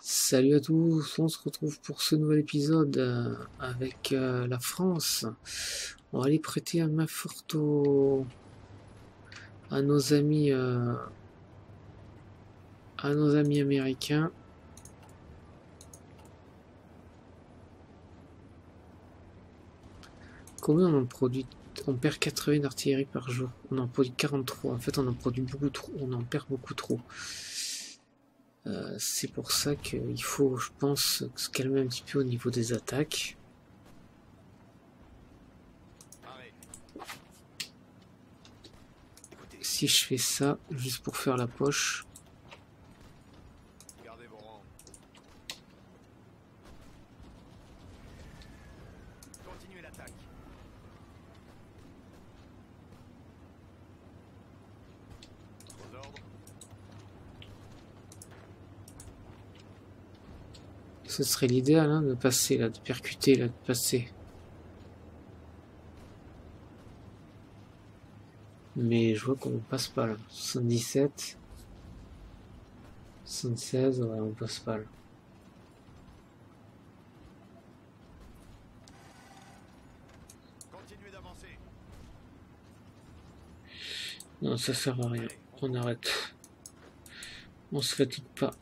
Salut à tous, on se retrouve pour ce nouvel épisode avec la France. On va aller prêter un main forte à nos amis américains. Combien on en produit? On perd 80 d'artillerie par jour. On en produit 43. En fait, on en produit beaucoup trop. On en perd beaucoup trop. C'est pour ça qu'il faut, je pense, se calmer un petit peu au niveau des attaques. Si je fais ça, juste pour faire la poche. Gardez vos rangs. Continuez l'attaque. Aux ordres. Ce serait l'idéal, hein, de passer là, de percuter là, de passer. Mais je vois qu'on passe pas là. 77. 76, ouais, on passe pas là. Continuez d'avancer. Non, ça sert à rien. On arrête. On se fatigue pas.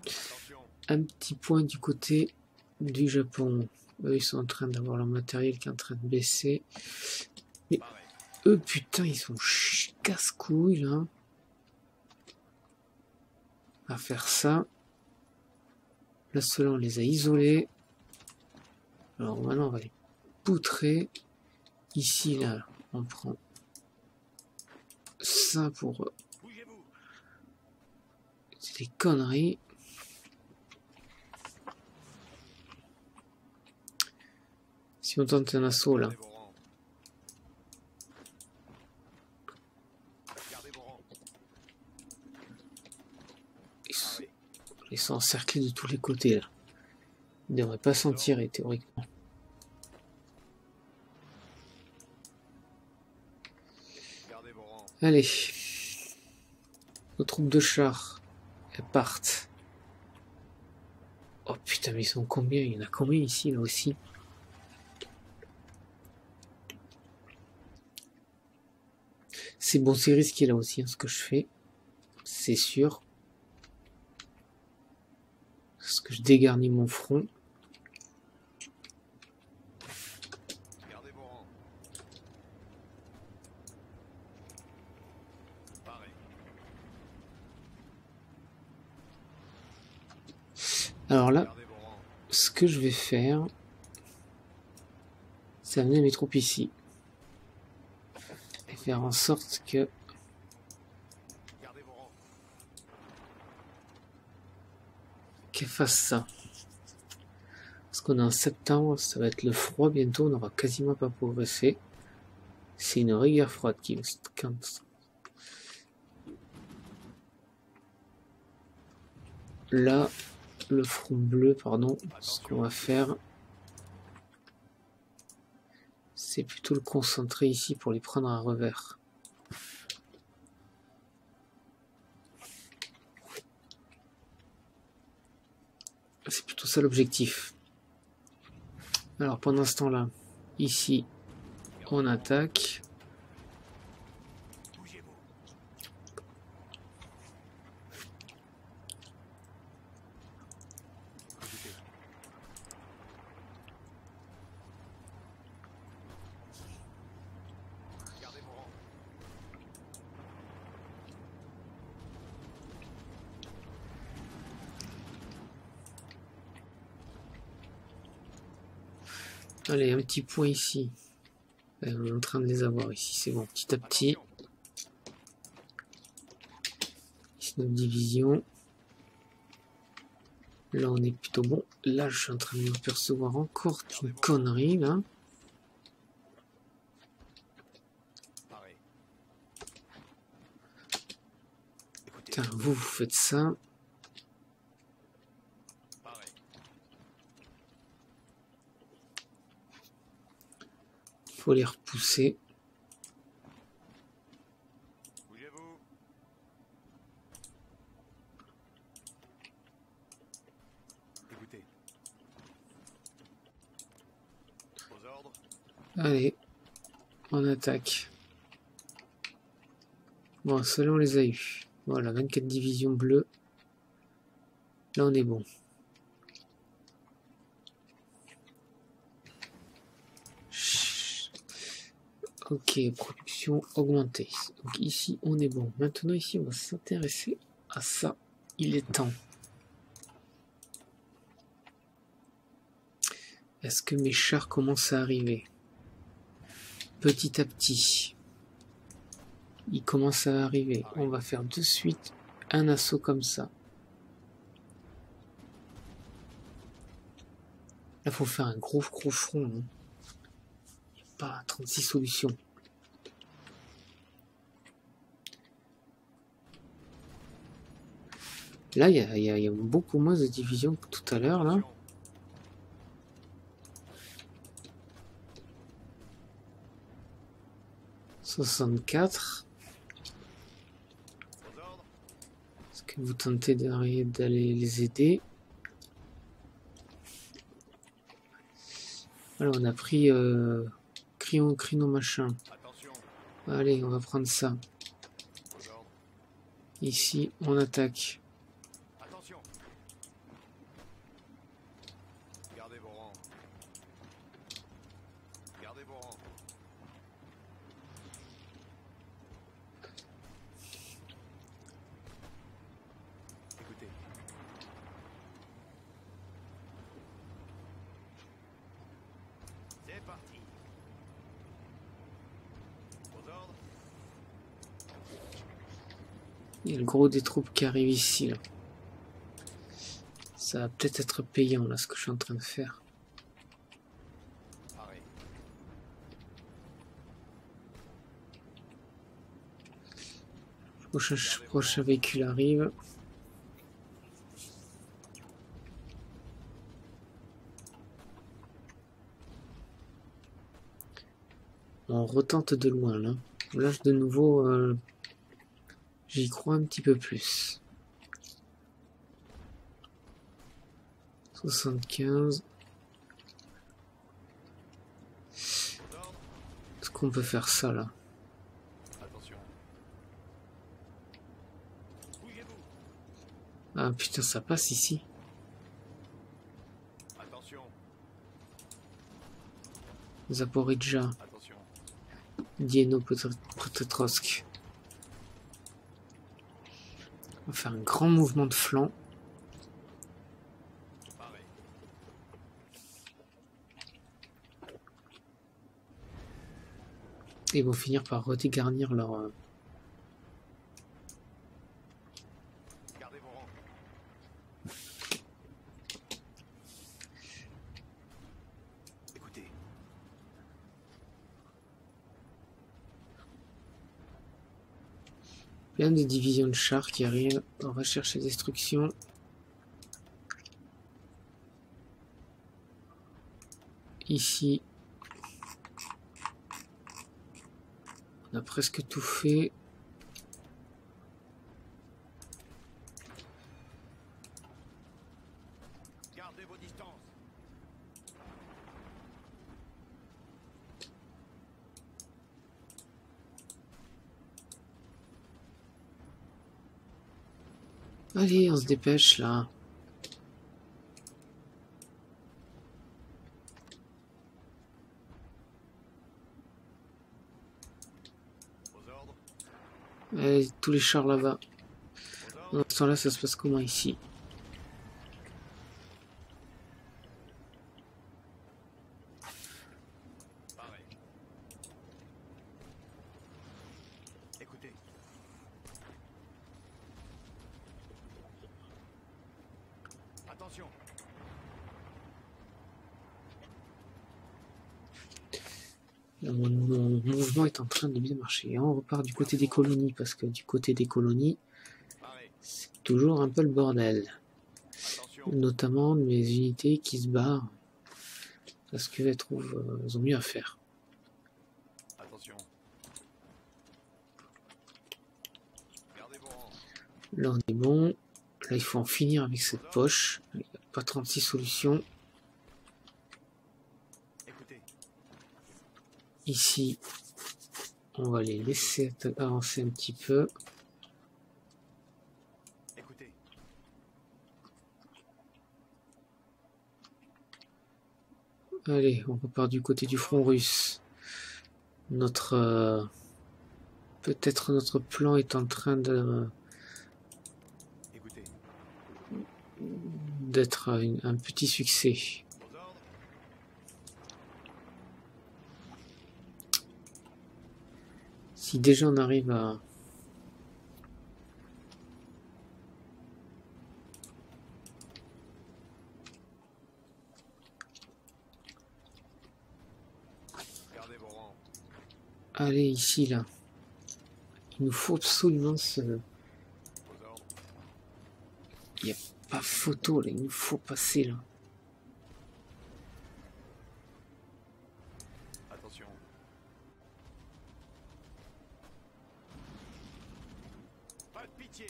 Attention. Un petit point du côté du Japon. Eux, ils sont en train d'avoir leur matériel qui est en train de baisser. Mais Pareil. eux, putain, ils sont casse-couilles là. À faire ça. Là, ceux-là, on les a isolés. Alors maintenant, on va les poutrer. Ici, là, on prend ça pour... Bougez-vous. C'est des conneries. Si on tente un assaut, là. Gardez vos rangs. Gardez vos rangs. Ils sont encerclés de tous les côtés, là. Ils ne devraient pas s'en tirer, théoriquement. Gardez vos rangs. Allez. Nos troupes de chars, elles partent. Oh putain, mais ils sont combien? Il y en a combien ici, là aussi? C'est bon, c'est risqué là aussi, hein, ce que je fais. C'est sûr. Parce que je dégarnis mon front. Gardez vos rangs. Pareil. Alors là, Gardez vos rangs. ce que je vais faire, c'est amener mes troupes ici. Et faire en sorte que Gardez vos rangs. qu'elles fassent ça. Parce qu'on est en septembre, ça va être le froid bientôt, on n'aura quasiment pas progressé. C'est une rigueur froide qui me quand... Là, le front bleu, pardon, ce qu'on va faire, c'est plutôt le concentrer ici pour les prendre à revers. C'est plutôt ça l'objectif. Alors pendant ce temps-là, ici, on attaque. Bougez-vous. Écoutez. Gardez vos rangs. Allez, un petit point ici. On est en train de les avoir ici, c'est bon, petit à petit. Attention. Ici notre division. Là on est plutôt bon. Là je suis en train de me percevoir encore une connerie là. Pareil. Écoutez. Putain, vous faites ça. Pareil. Faut les repousser. Bougez-vous. Allez, on attaque. Bon, ceux-là on les a eu. Voilà, 24 divisions bleues. Là on est bon. Ok, production augmentée. Donc ici on est bon. Maintenant ici on va s'intéresser à ça. Il est temps. Est-ce que mes chars commencent à arriver? Petit à petit. Ils commencent à arriver. On va faire de suite un assaut comme ça. Là, faut faire un gros front. Hein. Il n'y a pas 36 solutions. Là, il y a beaucoup moins de divisions que tout à l'heure, là. « 64. Est-ce que vous tentez d'aller les aider? Alors, on a pris crino machin. Allez, on va prendre ça. Ici, on attaque. Gardez vos rangs. Gardez vos rangs. Écoutez. C'est parti. Aux ordres. Il y a le gros des troupes qui arrive ici, là. Ça va peut-être être payant, là, ce que je suis en train de faire. Arrêt. Prochain véhicule arrive. On retente de loin, là. Là, de nouveau, j'y crois un petit peu plus. 75. Est-ce qu'on peut faire ça, là? Attention. Bougez-vous. Ah, putain, ça passe ici. Attention. Zaporizhzhia. Attention. Dniepropetrovsk. On va faire un grand mouvement de flanc. Arrêt. Et ils vont finir par redégarnir leur... Gardez vos rangs. Écoutez. plein de divisions de chars qui arrivent en recherche et destruction. Ici, on a presque tout fait. Gardez vos distances. Allez, on se dépêche là. Aux ordres. Allez, tous les chars là-bas. Aux ordres. Dans ce temps-là, ça se passe comment ici? Arrêt. Écoutez. Attention. Là, mon mouvement est en train de bien marcher. On repart du côté des colonies, parce que du côté des colonies, Arrêt. c'est toujours un peu le bordel. Attention. Notamment mes unités qui se barrent, parce qu'elles elles ont mieux à faire. Attention. Gardez vos rangs. Là, on est bon. Là, il faut en finir avec cette poche. Il n'y a pas 36 solutions. Écoutez. Ici, on va les laisser avancer un petit peu. Écoutez. Allez, on repart du côté du front russe. Notre peut-être notre plan est en train de Écoutez. d'être un petit succès. Aux ordres. Si déjà on arrive à Gardez vos rangs. aller ici là, il nous faut absolument Aux ordres. il n'y a pas photo là, il nous faut passer là. Attention. Pas de pitié.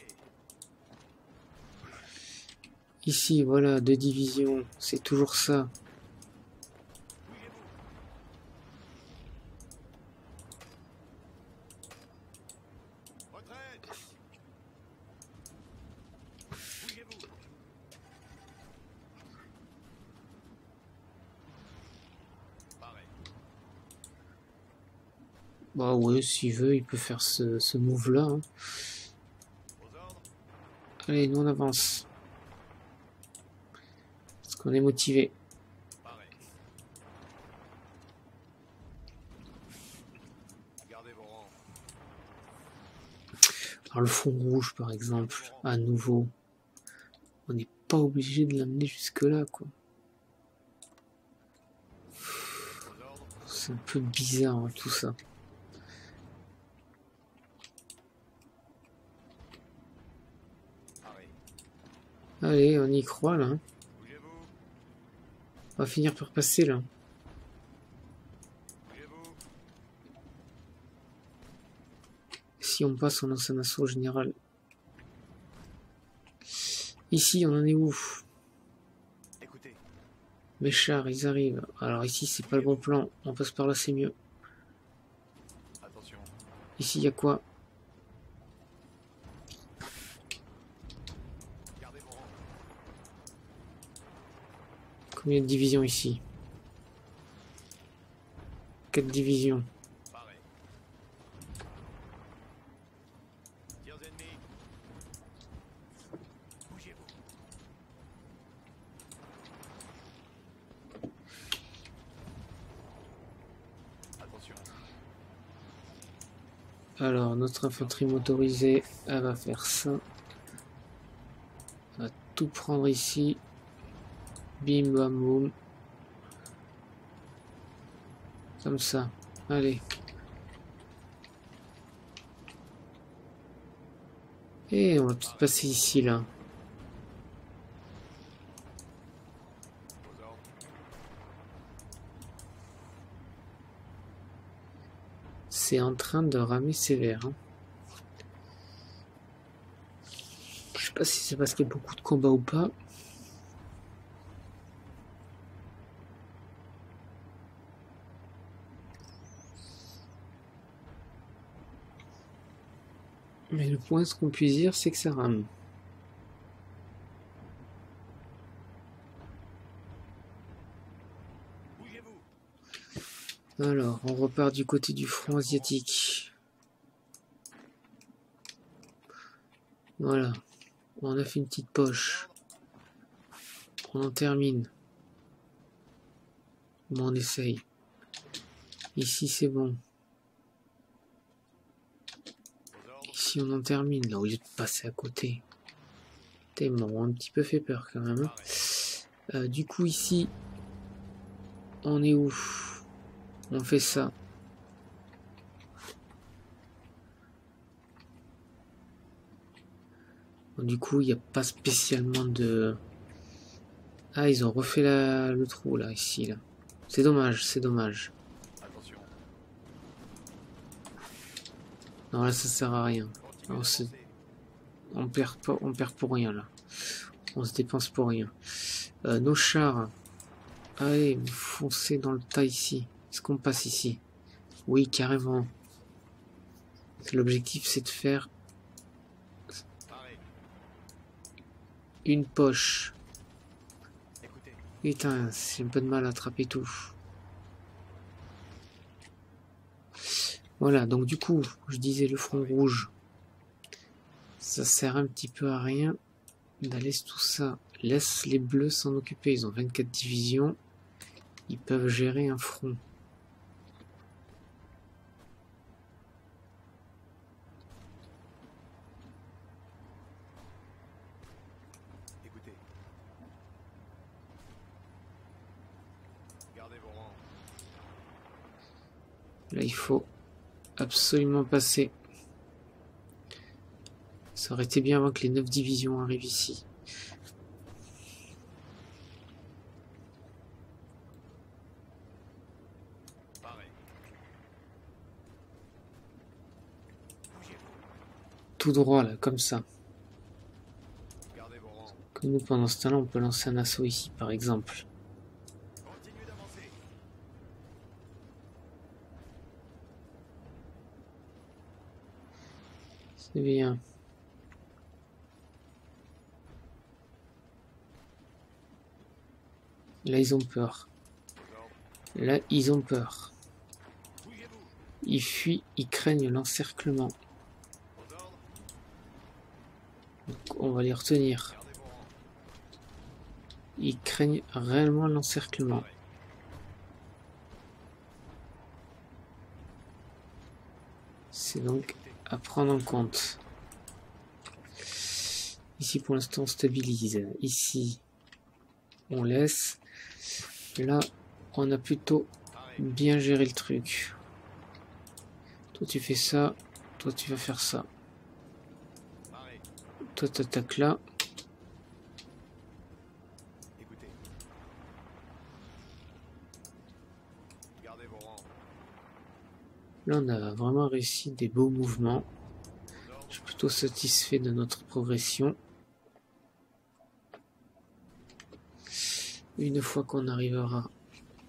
Ici, voilà, 2 divisions, c'est toujours ça. Bougez-vous. Retraite. Bougez-vous. Pareil. Bah ouais, s'il veut, il peut faire ce move là. Hein. Aux ordres. Allez, nous on avance. Parce qu'on est motivé. Pareil. Gardez vos rangs. Alors le fond rouge par exemple, à nouveau, on n'est pas obligé de l'amener jusque là quoi. Aux ordres. C'est un peu bizarre hein, tout ça. Pareil. Allez, on y croit là. Hein. Bougez-vous. On va finir par passer là. Bougez-vous. Si on passe, on lance un assaut général. Ici, on en est où? Écoutez. Mes chars, ils arrivent. Alors ici, c'est pas le bon plan. On passe par là, c'est mieux. Attention. Ici, il y a quoi? Gardez vos rangs. Combien de divisions ici? 4 divisions. Pareil. Tirs ennemis. Bougez-vous. Attention. Alors, notre infanterie motorisée, elle va faire ça. Elle va tout prendre ici. Bim, bam, boum. Comme ça. Allez. Et on va peut-être passer ici, là. Aux ordres. C'est en train de ramer sévère. Hein. Je sais pas si c'est parce qu'il y a beaucoup de combats ou pas. Mais le point, ce qu'on puisse dire, c'est que ça rame. Bougez-vous. Alors, on repart du côté du front asiatique. Voilà. On a fait une petite poche. On en termine. Bon, on essaye. Ici, c'est bon. Aux ordres. Ici, on en termine, là, au lieu de passer à côté. T'es bon, un petit peu fait peur, quand même. Hein. Pareil. Du coup, ici, on est où? On fait ça. Bon, du coup, il n'y a pas spécialement de... Ah, ils ont refait le trou, là, ici, là. C'est dommage, c'est dommage. Attention. Non, là, ça sert à rien. Continuez On d'avancer. on perd pour rien, là. On se dépense pour rien. Nos chars. Allez, foncez dans le tas, ici. Est-ce qu'on passe ici? Oui, carrément. L'objectif, c'est de faire Pareil. une poche. Écoutez. Putain, j'ai un peu de mal à attraper tout. Voilà, donc du coup, je disais le front rouge. Ça sert un petit peu à rien d'aller tout ça. Laisse les bleus s'en occuper. Ils ont 24 divisions. Ils peuvent gérer un front. Écoutez. Gardez vos rangs. Là, il faut absolument passer. Ça aurait été bien avant que les 9 divisions arrivent ici. Pareil. Bougez-vous. Tout droit, là, comme ça. Gardez vos rangs. Comme nous, pendant ce temps-là, on peut lancer un assaut ici, par exemple. Continuez d'avancer. C'est bien. Là, ils ont peur. Vos ordres. Là, ils ont peur. Bougez-vous. Ils fuient, ils craignent l'encerclement. Vos ordres. Donc, on va les retenir. Gardez vos rangs. Ils craignent réellement l'encerclement. Pareil. C'est donc à prendre en compte. Ici, pour l'instant, on stabilise. Ici, on laisse. Là, on a plutôt Pareil. bien géré le truc. Toi, tu fais ça. Toi, tu vas faire ça. Pareil. Toi, t'attaques là. Écoutez. Gardez vos rangs. Là, on a vraiment réussi des beaux mouvements. Vos ordres. Je suis plutôt satisfait de notre progression. Une fois qu'on arrivera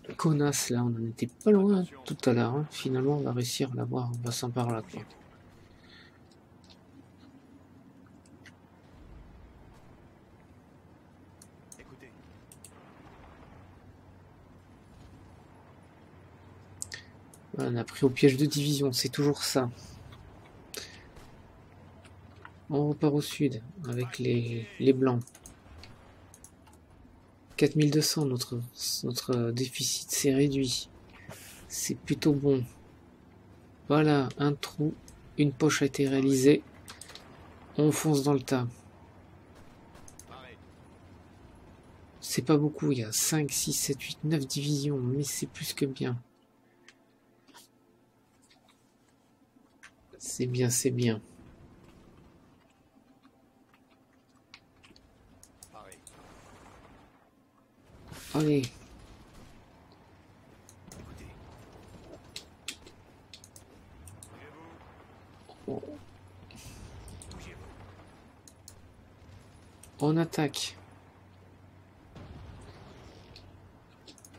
à Kaunas, là, on en était pas loin tout à l'heure. Hein. Finalement, on va réussir à l'avoir en passant par là, quoi. Écoutez. Voilà, on a pris au piège de division, c'est toujours ça. On repart au sud avec les blancs. 4200, notre déficit s'est réduit. C'est plutôt bon. Voilà, un trou, une poche a été réalisée. On fonce dans le tas. Pareil. C'est pas beaucoup, il y a 5, 6, 7, 8, 9 divisions, mais c'est plus que bien. C'est bien, c'est bien. Pareil. Allez, Écoutez. Bougez-vous. on, Bougez-vous. on attaque.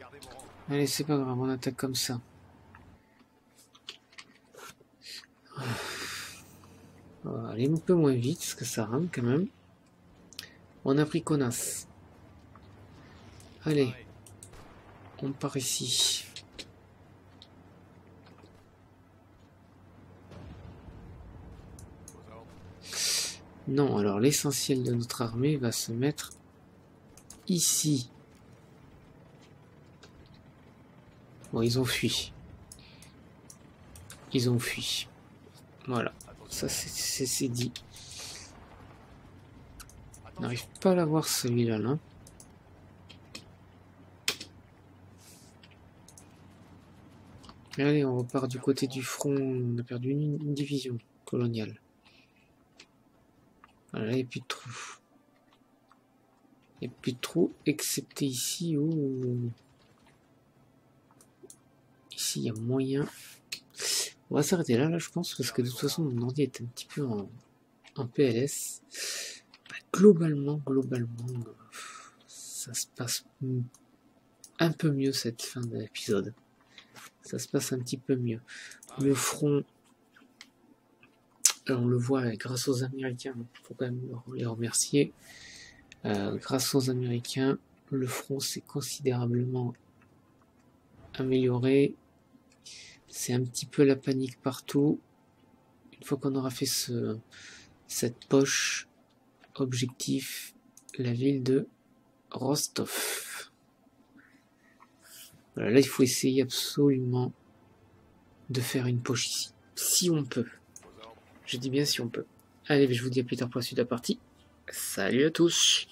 Gardez vos rangs. Allez, c'est pas grave, on attaque comme ça. On va aller un peu moins vite, parce que ça rame quand même. On a pris Kaunas. Allez, Pareil. on part ici. Vos ordres. Non, alors l'essentiel de notre armée va se mettre ici. Bon, ils ont fui. Ils ont fui. Voilà, Attention. ça c'est dit. On Attention. n'arrive pas à l'avoir celui-là, là. Allez, on repart du côté du front. On a perdu une division coloniale. Voilà, il n'y a plus de trous. Il n'y a plus de trous, excepté ici où... Ici, il y a moyen... On va s'arrêter là, je pense, parce que de toute façon, mon ordi est un petit peu en PLS. Bah, globalement, ça se passe un peu mieux cette fin d'épisode. ça se passe un petit peu mieux. Le front, on le voit grâce aux Américains, il faut quand même les remercier. Grâce aux Américains, le front s'est considérablement amélioré. C'est un petit peu la panique partout. Une fois qu'on aura fait cette poche, objectif, la ville de Rostov. Voilà, là il faut essayer absolument de faire une poche ici. Si on peut. Je dis bien si on peut. Allez, je vous dis à plus tard pour la suite de la partie. Salut à tous!